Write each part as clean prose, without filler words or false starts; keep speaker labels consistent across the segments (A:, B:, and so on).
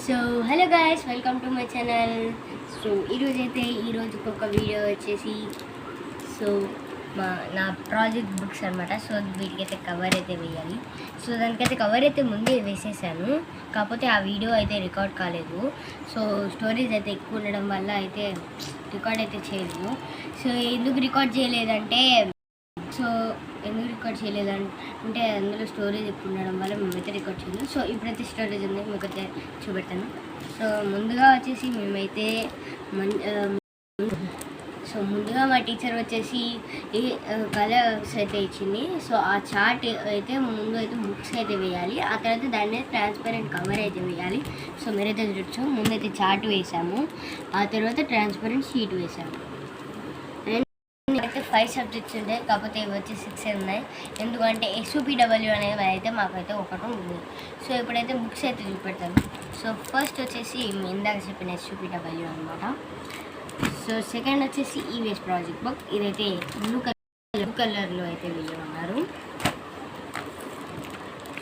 A: So hello guys, welcome to my channel. So ఈరోజు ఒక video వచ్చేసి నా ప్రాజెక్ట్ బుక్స్ అనమాట. సో వీటికైతే కవర్ అయితే వేయాలి. సో దానికైతే కవర్ అయితే ముందే వేసేసాను, కాకపోతే ఆ వీడియో అయితే రికార్డ్ కాలేదు. సో స్టోరీస్ అయితే ఎక్కువ ఉండడం వల్ల అయితే రికార్డ్ అయితే చేయలేదు. సో ఎందుకు రికార్డ్ చేయలేదంటే అందులో స్టోరేజ్ ఎక్కువ ఉండడం వల్ల మేమైతే రికార్డ్ చేయలేదు. సో ఇప్పుడైతే స్టోరేజ్ ఉంది, మీకైతే చూపెట్టాను. సో ముందుగా వచ్చేసి ముందుగా మా టీచర్ వచ్చేసి ఈ కలర్స్ అయితే ఇచ్చింది. సో ఆ చార్ట్ అయితే ముందు అయితే బుక్స్ అయితే వేయాలి, ఆ తర్వాత దాన్ని ట్రాన్స్పరెంట్ కవర్ అయితే వేయాలి. సో మీరైతే చూడొచ్చు, ముందైతే చార్ట్ వేసాము, ఆ తర్వాత ట్రాన్స్పరెంట్ షీట్ వేసాము. అయితే 5 సబ్జెక్ట్స్ ఉంటాయి, కాకపోతే ఇవి వచ్చి 6 ఉన్నాయి. ఎందుకంటే SUPW అనేది అయితే మాకైతే ఒకటి ఉంది. సో ఇప్పుడైతే బుక్స్ అయితే చూపెడతాను. సో ఫస్ట్ వచ్చేసి ఇందాక చెప్పిన SUPW అనమాట. సో సెకండ్ వచ్చేసి EVS ప్రాజెక్ట్ బుక్. ఇదైతే బ్లూ కలర్లో అయితే వేయమన్నారు.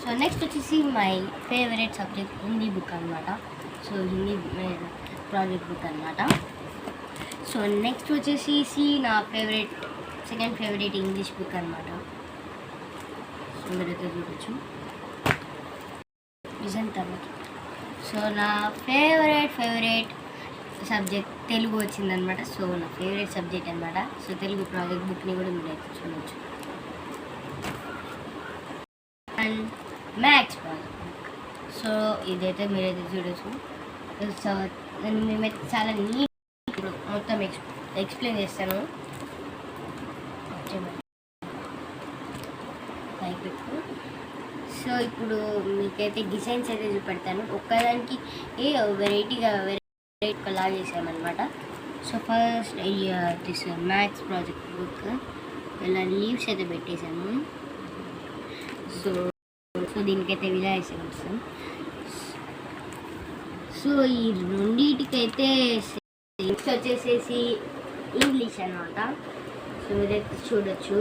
A: సో నెక్స్ట్ వచ్చేసి my favourite subject Hindi book అనమాట. సో హిందీ ప్రాజెక్ట్ బుక్ అనమాట. సో నెక్స్ట్ వచ్చేసి నా సెకండ్ ఫేవరెట్ ఇంగ్లీష్ బుక్ అనమాట. సో మీరైతే చూడొచ్చు విజన్ తర్వాత. సో నా ఫేవరెట్ సబ్జెక్ట్ తెలుగు వచ్చిందనమాట. సో నా ఫేవరెట్ సబ్జెక్ట్ అనమాట. సో తెలుగు ప్రాజెక్ట్ బుక్ని కూడా మీరైతే చూడవచ్చు. And maths project book. So ఇదైతే మీరైతే చూడవచ్చు. సో మేమైతే చాలా మొత్తం ఎక్స్ప్లెయిన్ చేస్తాను. సో ఇప్పుడు మీకైతే డిజైన్స్ అయితే చూపెడతాను. ఒక్కదానికి వెరైటీ లాగా చేసామన్నమాట. So first this maths project book ఇలా లీవ్స్ అయితే పెట్టేశాను. సో దీనికైతే ఇలా వేసాను. సో ఈ రెండింటికైతే నెక్స్ట్ వచ్చేసేసి ఇంగ్లీష్ అనమాట. సో మీరైతే చూడొచ్చు.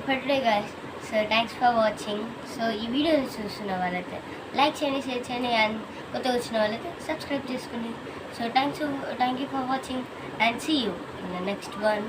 A: Today guys, so thanks for watching. So ఈ వీడియో చూస్తున్న వాళ్ళైతే లైక్ చేయండి, షేర్ చేయండి, అండ్ కొత్త వచ్చిన వాళ్ళైతే సబ్స్క్రైబ్ చేసుకోండి. So thank you for watching and see you in the next one.